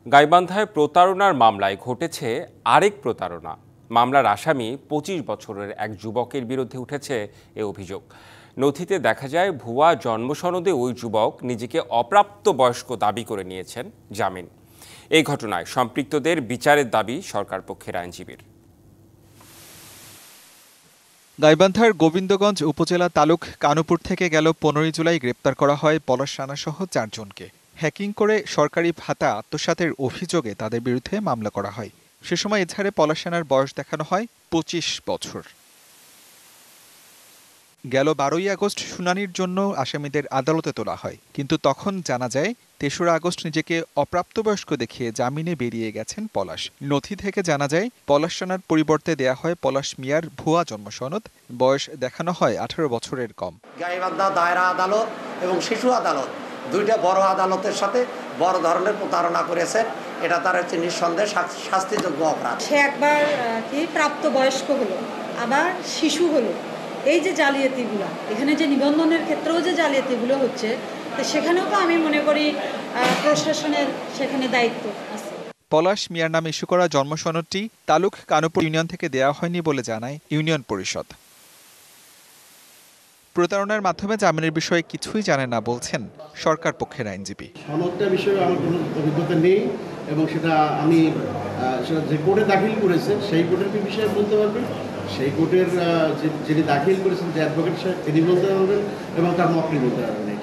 গাইবান্ধায় প্রতারণার মামলায় ঘটেছে আরেক প্রতারণা। মামলার আসামি ২৫ বছরের এক যুবকের বিরুদ্ধে উঠেছে এ অভিযোগ। নথিতে দেখা যায় ভুয়া জন্মসনদে ওই যুবক নিজেকে অপ্রাপ্তবয়স্ক দাবি করে নিয়েছেন জামিন। এই ঘটনায় সম্পৃক্তদের বিচারের দাবি সরকার পক্ষের আইনজীবীর। গাইবান্ধার গোবিন্দগঞ্জ উপজেলা তালুক কানুপুর থেকে গেল ১৫ জুলাই গ্রেপ্তার করা হয় পলাশ রানাসহ ৪ জনকে। হ্যাকিং করে সরকারি ভাতা আত্মসাতের অভিযোগে তাদের বিরুদ্ধে মামলা করা হয়। সে সময় এছাড়ে পলাশ রানার বয়স দেখানো হয় ২৫ বছর। গেল ১২ই আগস্ট শুনানির জন্য আসামিদের আদালতে তোলা হয়, কিন্তু তখন জানা যায় ৩রা আগস্ট নিজেকে অপ্রাপ্তবয়স্ক দেখিয়ে জামিনে বেরিয়ে গেছেন পলাশ। নথি থেকে জানা যায় পলাশ রানার পরিবর্তে দেয়া হয় পলাশ মিয়ার ভুয়া জন্মসনদ। বয়স দেখানো হয় ১৮ বছরের কম। গাইবান্ধা দায়রা আদালত এবং শিশু আদালত দুইটা বড় আদালতের সাথে বড় ধরনের প্রতারণা করেছে। এটা তার হচ্ছে নিঃসন্দেহে শাস্তিযোগ্য অপরাধ। সে একবার কি প্রাপ্তবয়স্ক হলো, আবার শিশু হলো। এই যে জালিয়াতিগুলো, এখানে যে নিবন্ধনের ক্ষেত্রেও যে জালিয়াতিগুলো হচ্ছে, তো সেখানেও তো আমি মনে করি প্রশাসনের সেখানে দায়িত্ব আছে। পলাশ মিয়ার নামে ইস্যু করা জন্মসনদটি তালুক কানুপুর ইউনিয়ন থেকে দেওয়া হয়নি বলে জানায় ইউনিয়ন পরিষদ। প্রতারণার মাধ্যমে জামিনের বিষয়ে কিছুই জানে না বলছেন সরকার পক্ষের আইনজীবী। সনদটা বিষয়ে আমার কোনো অভিজ্ঞতা নেই এবং সেটা আমি যে কোর্টে দাখিল করেছেন সেই কোর্টের বিষয়ে বলতে পারবেন। সেই কোর্টের যিনি দাখিল করেছেন যে অ্যাডভোকেট সাহেব তিনি বলতে পারবেন এবং তার মক্কেল বলতে পারবেন।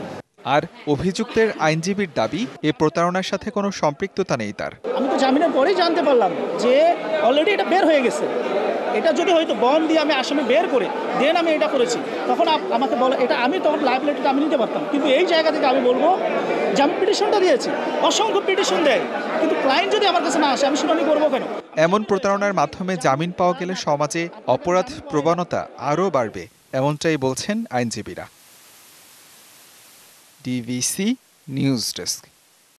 আর অভিযুক্তের আইনজীবীর দাবি এ প্রতারণার সাথে কোনো সম্পৃক্ততা নেই তার। আমি তো জামিনের পরেই জানতে পারলাম যে অলরেডি এটা বের হয়ে গেছে। এটা যদি হয়তো বন্ড দিয়ে আমি আসামি বের করে দেন আমি এটা করেছি, তখন আমাকে বলো এটা আমি তখন লাইবিলিটিটা আমি নিতে পারতাম। কিন্তু এই জায়গা থেকে আমি বলবো যে আমি পিটিশনটা দিয়েছি, অসংখ্য পিটিশন দেয়, কিন্তু ক্লায়েন্ট যদি আমার কাছে না আসে আমি শুনানি করবো কেন? এমন প্রতারণার মাধ্যমে জামিন পাওয়া গেলে সমাজে অপরাধ প্রবণতা আরও বাড়বে, এমনটাই বলছেন আইনজীবীরা। DVC news desk.